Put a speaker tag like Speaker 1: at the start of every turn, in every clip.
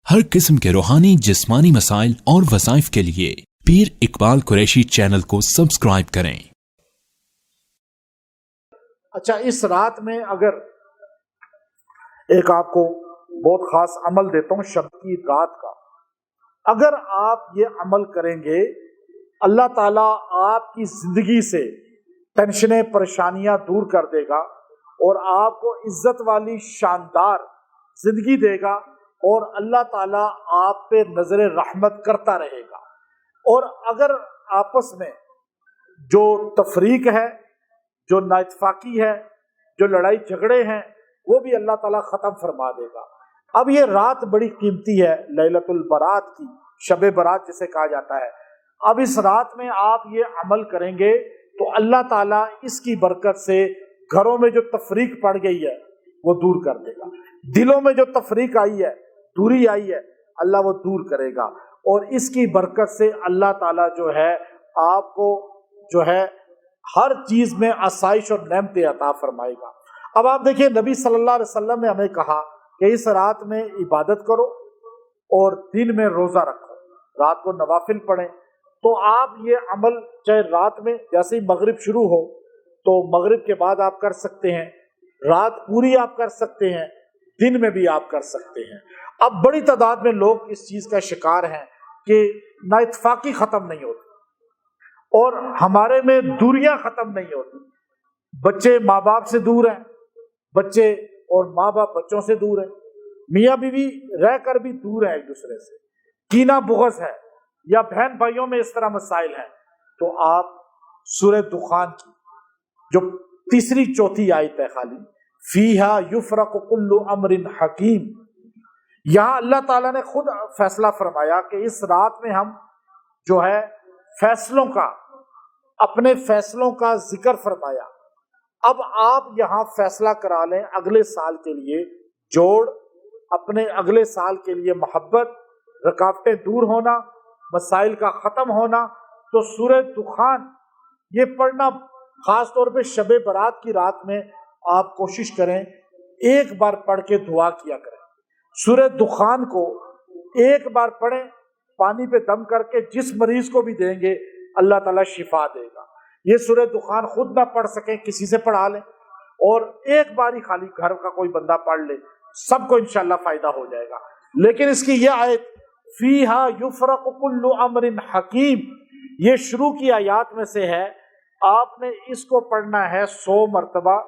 Speaker 1: हर किस्म के रूहानी जिस्मानी मसाइल और वज़ाइफ के लिए पीर इकबाल कुरैशी चैनल को सब्सक्राइब करें।
Speaker 2: अच्छा, इस रात में अगर एक आपको बहुत खास अमल देता हूँ शब की रात का, अगर आप ये अमल करेंगे अल्लाह ताला आपकी जिंदगी से टेंशनें परेशानियां दूर कर देगा और आपको इज्जत वाली शानदार जिंदगी देगा और अल्लाह ताला आप पे नजर रहमत करता रहेगा। और अगर आपस में जो तफरीक है, जो नाइतफाकी है, जो लड़ाई झगड़े हैं, वो भी अल्लाह ताला ख़त्म फरमा देगा। अब ये रात बड़ी कीमती है, लैलतुल बरात की, शब बरात जिसे कहा जाता है। अब इस रात में आप ये अमल करेंगे तो अल्लाह ताला इसकी बरकत से घरों में जो तफरीक पड़ गई है वो दूर कर देगा। दिलों में जो तफरीक आई है, दूरी आई है, अल्लाह वो दूर करेगा। और इसकी बरकत से अल्लाह ताला जो है आपको जो है हर चीज में आसाइश और नेमतें अता फरमाएगा। अब आप देखिए, नबी सल्लल्लाहु अलैहि वसल्लम ने हमें कहा कि इस रात में इबादत करो और दिन में रोजा रखो, रात को नवाफिल पढ़ें। तो आप ये अमल चाहे रात में, जैसे ही मगरिब शुरू हो तो मगरिब के बाद आप कर सकते हैं, रात पूरी आप कर सकते हैं, दिन में भी आप कर सकते हैं। अब बड़ी तादाद में लोग इस चीज का शिकार हैं कि नाइतफाकी खत्म नहीं होती और हमारे में दूरियां खत्म नहीं होती। बच्चे माँ बाप से दूर हैं, बच्चे और माँ बाप बच्चों से दूर हैं, मियाँ बीवी रह कर भी दूर है एक दूसरे से, कीना बुग़्ज़ है, या बहन भाइयों में इस तरह मसाइल हैं। तो आप सूरह दुखान की जो तीसरी चौथी आयत है, खाली फीहा युफ़रक़ु कुल्लु अम्रिन हकीम, यहाँ अल्लाह ताला ने खुद फैसला फरमाया कि इस रात में हम जो है फैसलों का, अपने फैसलों का जिक्र फरमाया। अब आप यहाँ फैसला करा लें अगले साल के लिए, जोड़ अपने अगले साल के लिए मोहब्बत, रुकावटें दूर होना, मसाइल का ख़त्म होना। तो सूरह दुखान ये पढ़ना, ख़ास तौर पे शब बरात की रात में आप कोशिश करें एक बार पढ़ के दुआ किया करें। सूरह दुखान को एक बार पढ़ें, पानी पे दम करके जिस मरीज को भी देंगे अल्लाह ताला शिफा देगा। ये सूरह दुखान खुद ना पढ़ सकें, किसी से पढ़ा लें और एक बार ही खाली घर का कोई बंदा पढ़ ले, सबको इंशाल्लाह फायदा हो जाएगा। लेकिन इसकी यह आयत फीहा युफ़रक़ु कुल्लु अम्रिन हकीम, ये शुरू की आयत में से है। आपने इसको पढ़ना है 100 मरतबा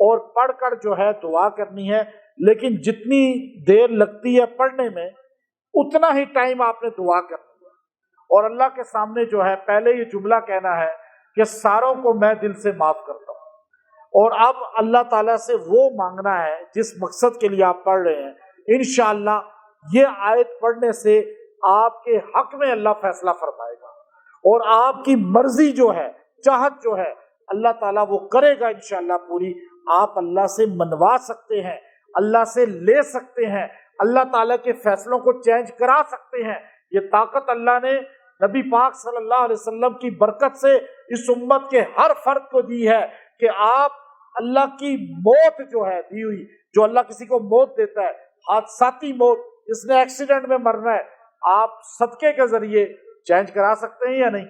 Speaker 2: और पढ़कर जो है दुआ करनी है। लेकिन जितनी देर लगती है पढ़ने में, उतना ही टाइम आपने दुआ करनी है और अल्लाह के सामने जो है पहले ये जुमला कहना है कि सारों को मैं दिल से माफ करता हूँ। और अब अल्लाह ताला से वो मांगना है जिस मकसद के लिए आप पढ़ रहे हैं। इंशाअल्लाह ये आयत पढ़ने से आपके हक में अल्लाह फैसला फरमाएगा और आपकी मर्जी जो है, चाहत जो है, अल्लाह ताला वो करेगा इंशाअल्लाह पूरी। आप अल्लाह से मनवा सकते हैं, अल्लाह से ले सकते हैं, अल्लाह ताला के फैसलों को चेंज करा सकते हैं। ये ताकत अल्लाह ने नबी पाक सल्लल्लाहु अलैहि वसल्लम की बरकत से इस उम्मत के हर फर्द को दी है कि आप अल्लाह की मौत जो है दी हुई, जो अल्लाह किसी को मौत देता है, हादसाती मौत, इसने एक्सीडेंट में मरना है, आप सदके के जरिए चेंज करा सकते हैं या नहीं?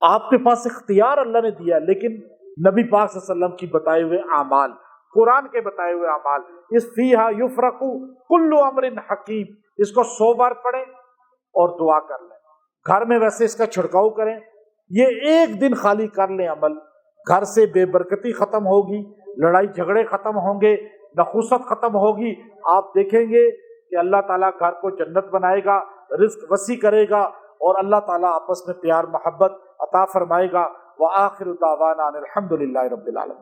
Speaker 2: आपके पास इख्तियार अल्लाह ने दिया, लेकिन नबी पाक सल्लल्लाहु अलैहि वसल्लम की बताए हुए अमाल, कुरान के बताए हुए अमाल, इस फीहा युफ़रक़ु कुल्लु अम्रिन हकीम, इसको 100 बार पढ़ें और दुआ कर लें। घर में वैसे इसका छिड़काव करें, ये एक दिन खाली कर लें अमल, घर से बेबरकती खत्म होगी, लड़ाई झगड़े खत्म होंगे, नखुसत खत्म होगी। आप देखेंगे कि अल्लाह ताला घर को जन्नत बनाएगा, रिज़्क़ वसी करेगा और अल्लाह ताला आपस में प्यार मोहब्बत अता फरमाएगा। व आखिरु दावाना अनिल हम्दुलिल्लाहि रब्बिल आलमीन।